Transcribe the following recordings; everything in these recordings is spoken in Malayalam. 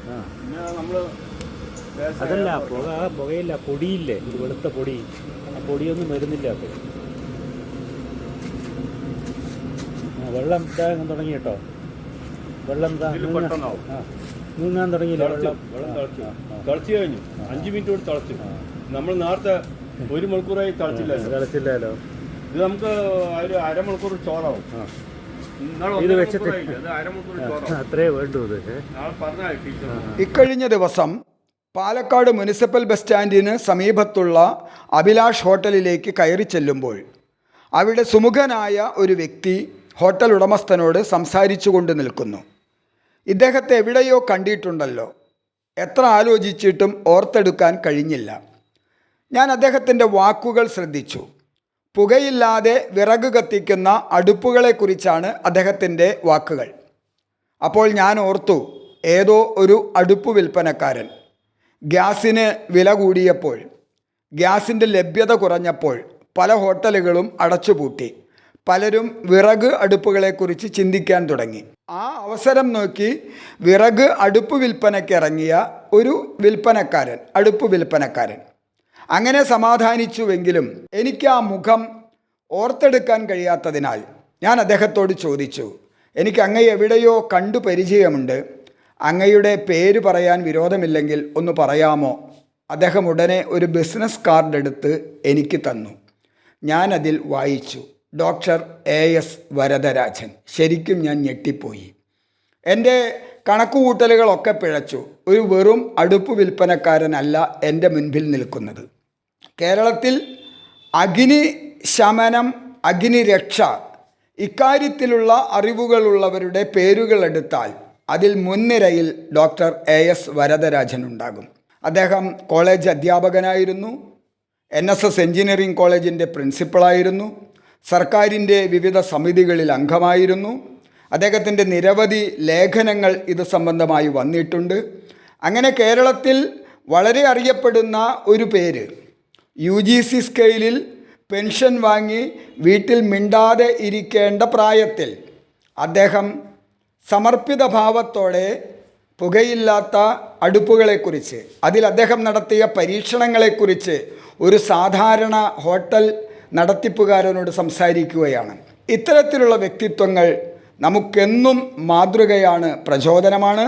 പിന്നെ നമ്മൾ അതല്ല പുകയില്ല, പൊടിയില്ലേ, ഒരു വെളുത്ത പൊടി, ആ പൊടിയൊന്നും വരുന്നില്ല. അപ്പോൾ വെള്ളം ഇതാകാൻ തുടങ്ങി കേട്ടോ. വെള്ളം നീങ്ങാൻ തുടങ്ങിയില്ല. വെള്ളം തിളച്ചു കഴിഞ്ഞു. 5 മിനിറ്റ് കൂടി തിളച്ചു. നമ്മൾ നേരത്തെ 1 മണിക്കൂറായി തിളച്ചില്ലല്ലോ. ഇത് നമുക്ക് ഒരു അരമണിക്കൂർ ചോറാവും. ഇത് വെച്ചിട്ട് അത്രേ വേണ്ടു. ഇക്കഴിഞ്ഞ ദിവസം പാലക്കാട് മുനിസിപ്പൽ ബസ് സ്റ്റാൻഡിന് സമീപത്തുള്ള അഭിലാഷ് ഹോട്ടലിലേക്ക് കയറി ചെല്ലുമ്പോൾ അവിടെ സുമുഖനായ ഒരു വ്യക്തി ഹോട്ടൽ ഉടമസ്ഥനോട് സംസാരിച്ചു കൊണ്ട് നിൽക്കുന്നു. ഇദ്ദേഹത്തെ എവിടെയോ കണ്ടിട്ടുണ്ടല്ലോ. എത്ര ആലോചിച്ചിട്ടും ഓർത്തെടുക്കാൻ കഴിഞ്ഞില്ല. ഞാൻ അദ്ദേഹത്തിൻ്റെ വാക്കുകൾ ശ്രദ്ധിച്ചു. പുകയില്ലാതെ വിറക് കത്തിക്കുന്ന അടുപ്പുകളെക്കുറിച്ചാണ് അദ്ദേഹത്തിൻ്റെ വാക്കുകൾ. അപ്പോൾ ഞാൻ ഓർത്തു, ഏതോ ഒരു അടുപ്പ് വിൽപ്പനക്കാരൻ ഗ്യാസിന് വില കൂടിയപ്പോൾ, ഗ്യാസിൻ്റെ ലഭ്യത കുറഞ്ഞപ്പോൾ പല ഹോട്ടലുകളും അടച്ചുപൂട്ടി. പലരും വിറക് അടുപ്പുകളെക്കുറിച്ച് ചിന്തിക്കാൻ തുടങ്ങി. ആ അവസരം നോക്കി വിറക് അടുപ്പ് വിൽപ്പനയ്ക്ക് ഇറങ്ങിയ ഒരു വിൽപ്പനക്കാരൻ, അടുപ്പ് വിൽപ്പനക്കാരൻ. അങ്ങനെ സമാധാനിച്ചുവെങ്കിലും എനിക്ക് ആ മുഖം ഓർത്തെടുക്കാൻ കഴിയാത്തതിനാൽ ഞാൻ അദ്ദേഹത്തോട് ചോദിച്ചു, എനിക്ക് അങ്ങയെ എവിടെയോ കണ്ടു പരിചയമുണ്ട്, അങ്ങയുടെ പേര് പറയാൻ വിരോധമില്ലെങ്കിൽ ഒന്ന് പറയാമോ? അദ്ദേഹം ഉടനെ ഒരു ബിസിനസ് കാർഡ് എടുത്ത് എനിക്ക് തന്നു. ഞാനതിൽ വായിച്ചു, ഡോക്ടർ AS വരദരാജൻ. ശരിക്കും ഞാൻ ഞെട്ടിപ്പോയി. എൻ്റെ കണക്കുകൂട്ടലുകളൊക്കെ പിഴച്ചു. ഒരു വെറും അടുപ്പ് വിൽപ്പനക്കാരനല്ല എൻ്റെ മുൻപിൽ നിൽക്കുന്നത്. കേരളത്തിൽ അഗ്നിശമനം, അഗ്നിരക്ഷ ഇക്കാര്യത്തിലുള്ള അറിവുകളുള്ളവരുടെ പേരുകളെടുത്താൽ അതിൽ മുൻനിരയിൽ ഡോക്ടർ AS വരദരാജൻ ഉണ്ടാകും. അദ്ദേഹം കോളേജ് അധ്യാപകനായിരുന്നു, NSS എഞ്ചിനീയറിംഗ് കോളേജിൻ്റെ പ്രിൻസിപ്പളായിരുന്നു, സർക്കാരിൻ്റെ വിവിധ സമിതികളിൽ അംഗമായിരുന്നു. അദ്ദേഹത്തിൻ്റെ നിരവധി ലേഖനങ്ങൾ ഇത് സംബന്ധമായി വന്നിട്ടുണ്ട്. അങ്ങനെ കേരളത്തിൽ വളരെ അറിയപ്പെടുന്ന ഒരു പേര്. UGC സ്കെയിലിൽ പെൻഷൻ വാങ്ങി വീട്ടിൽ മിണ്ടാതെ ഇരിക്കേണ്ട പ്രായത്തിൽ അദ്ദേഹം സമർപ്പിത ഭാവത്തോടെ പുകയില്ലാത്ത അടുപ്പുകളെക്കുറിച്ച്, അതിൽ അദ്ദേഹം നടത്തിയ പരീക്ഷണങ്ങളെക്കുറിച്ച് ഒരു സാധാരണ ഹോട്ടൽ നടത്തിപ്പുകാരനോട് സംസാരിക്കുകയാണ്. ഇത്തരത്തിലുള്ള വ്യക്തിത്വങ്ങൾ നമുക്കെന്നും മാതൃകയാണ്, പ്രചോദനമാണ്.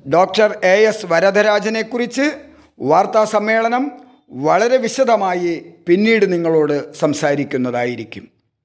ഡോക്ടർ AS വരദരാജനെക്കുറിച്ച് വാർത്താ സമ്മേളനം വളരെ വിശദമായി പിന്നീട് നിങ്ങളോട് സംസാരിക്കുന്നതായിരിക്കും.